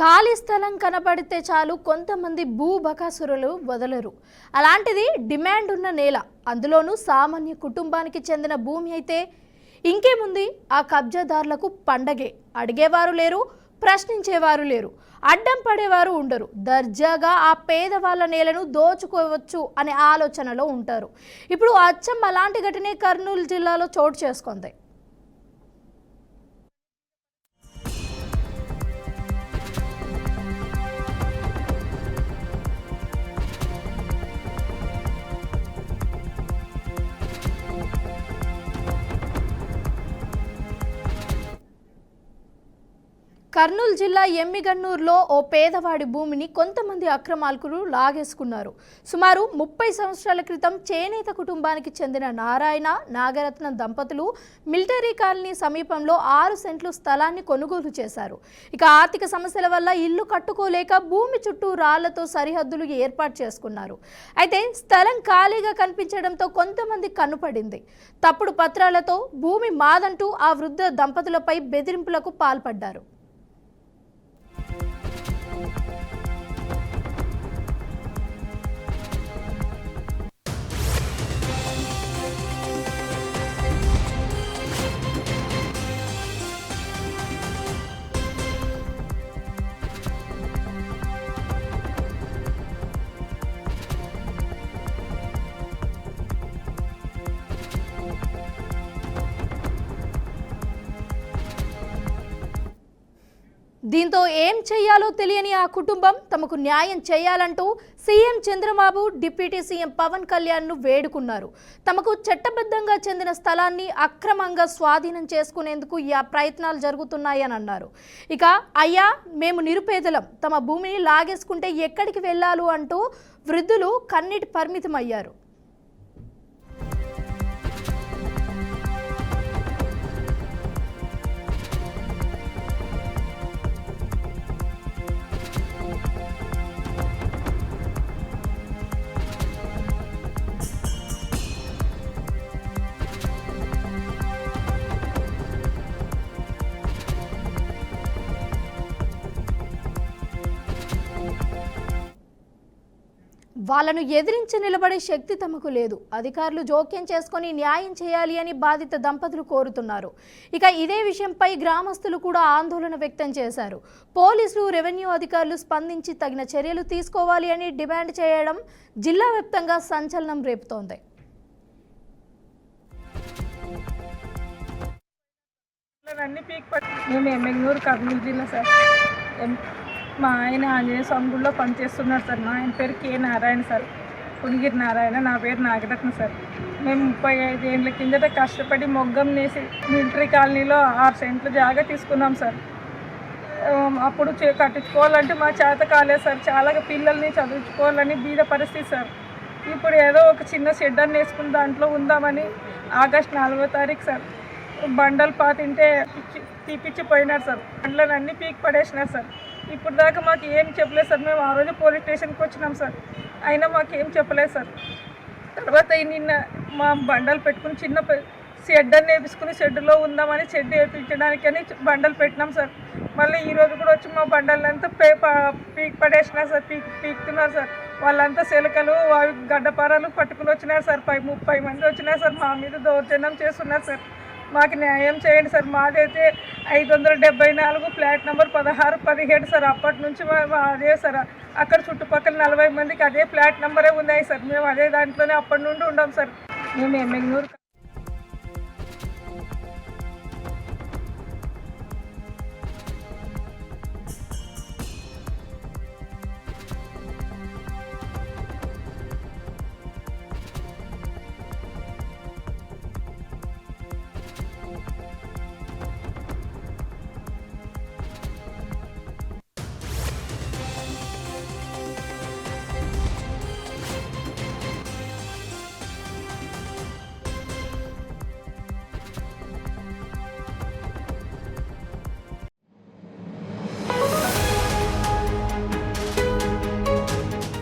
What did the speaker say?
ఖాళీ స్థలం కనబడితే చాలు కొంతమంది భూబకాసురులు వదలరు. అలాంటిది డిమాండ్ ఉన్న నేల, అందులోనూ సామాన్య కుటుంబానికి చెందిన భూమి అయితే ఇంకేముంది, ఆ కబ్జాదారులకు పండగే. అడిగేవారు లేరు, ప్రశ్నించేవారు లేరు, అడ్డం పడేవారు ఉండరు. దర్జాగా ఆ పేదవాళ్ళ నేలను దోచుకోవచ్చు అనే ఆలోచనలో ఉంటారు. ఇప్పుడు అచ్చం అలాంటి ఘటనే కర్నూలు జిల్లాలో చోటు చేసుకుంది. కర్నూలు జిల్లా ఎమ్మిగన్నూరులో ఓ పేదవాడి భూమిని కొంతమంది అక్రమార్కులు లాగేసుకున్నారు. సుమారు 30 సంవత్సరాల క్రితం చేనేత కుటుంబానికి చెందిన నారాయణ, నాగరత్నం దంపతులు మిలిటరీ కాలనీ సమీపంలో 6 సెంట్లు స్థలాన్ని కొనుగోలు చేశారు. ఇక ఆర్థిక సమస్యల వల్ల ఇల్లు కట్టుకోలేక భూమి చుట్టూ రాళ్లతో సరిహద్దులు ఏర్పాటు చేసుకున్నారు. అయితే స్థలం ఖాళీగా కనిపించడంతో కొంతమంది కన్నుపడింది. తప్పుడు పత్రాలతో భూమి మాదంటూ ఆ వృద్ధ దంపతులపై బెదిరింపులకు పాల్పడ్డారు. దీంతో ఏం చేయాలో తెలియని ఆ కుటుంబం తమకు న్యాయం చేయాలంటూ CM Chandrababu, deputy CM Pawan కళ్యాణ్ను వేడుకున్నారు. తమకు చట్టబద్ధంగా చెందిన స్థలాన్ని అక్రమంగా స్వాధీనం చేసుకునేందుకు ఈ ప్రయత్నాలు జరుగుతున్నాయని అన్నారు. ఇక అయ్యా, మేము నిరుపేదలం, తమ భూమిని లాగేసుకుంటే ఎక్కడికి వెళ్ళాలి అంటూ వృద్ధులు కన్నీటి పరిమితమయ్యారు. వాళ్ళను ఎదిరించి నిలబడే శక్తి తమకు లేదు. అధికారులు జోక్యం చేసుకొని న్యాయం చేయాలి అని బాధిత దంపతులు కోరుతున్నారు. ఇక ఇదే విషయంపై గ్రామస్తులు కూడా ఆందోళన వ్యక్తం చేశారు. పోలీసులు, రెవెన్యూ అధికారులు స్పందించి తగిన చర్యలు తీసుకోవాలి అని డిమాండ్ చేయడం జిల్లా వ్యాప్తంగా సంచలనం రేపుతోంది. మేము ఎమ్మెగనూరు, కర్నూలు జిల్లా సార్. మా ఆయన ఆంజనేయ స్వామి గుడిలో పనిచేస్తున్నారు సార్. మా ఆయన పేరు కే నారాయణ సార్, పునిగిరి నారాయణ. నా పేరు నాగరత్న సార్. మేము 35 ఏళ్ళ కిందట కష్టపడి మొగ్గం నేసి మిలిటరీ కాలనీలో 6 సెంట్లు జాగా తీసుకున్నాం సార్. అప్పుడు కట్టించుకోవాలంటే మా చేత కాలేదు సార్. చాలా పిల్లల్ని చదివించుకోవాలని బీద పరిస్థితి సార్. ఇప్పుడు ఏదో ఒక చిన్న షెడ్ అని వేసుకుని దాంట్లో ఉందామని ఆగస్టు 4వ తారీఖు సార్ బండలు పాతింటే తీపిచ్చిపోయినారు సార్. బండ్లను అన్నీ పీకి పడేసినారు సార్. ఇప్పుడు దాకా మాకు ఏం చెప్పలేదు సార్. మేము ఆ రోజు పోలీస్ స్టేషన్కి వచ్చినాం సార్, అయినా మాకు ఏం చెప్పలేదు సార్. తర్వాత నిన్న మా బండలు పెట్టుకుని చిన్న షెడ్ అని వేసుకుని షెడ్లో ఉందామని షెడ్ వేయించడానికని బండలు పెట్టినాం సార్. మళ్ళీ ఈరోజు కూడా వచ్చి మా బండలంతా పీకి పడేసినారు సార్, పీకుతున్నారు సార్. వాళ్ళంతా శిలకలు, గడ్డపారాలు పట్టుకుని వచ్చినారు సార్. 30 మంది వచ్చినారు సార్. మా మీద దౌర్జన్యం చేస్తున్నారు సార్. మాకు న్యాయం చేయండి సార్. మాదైతే 574 ఫ్లాట్ నెంబర్ 16, 17 సార్. అప్పటి నుంచి అదే సార్. అక్కడ చుట్టుపక్కల 40 మందికి అదే ఫ్లాట్ నెంబరే ఉన్నాయి సార్. మేము అదే దాంట్లోనే అప్పటి నుండి ఉండాం సార్. మేము ఎమ్మెగనూరు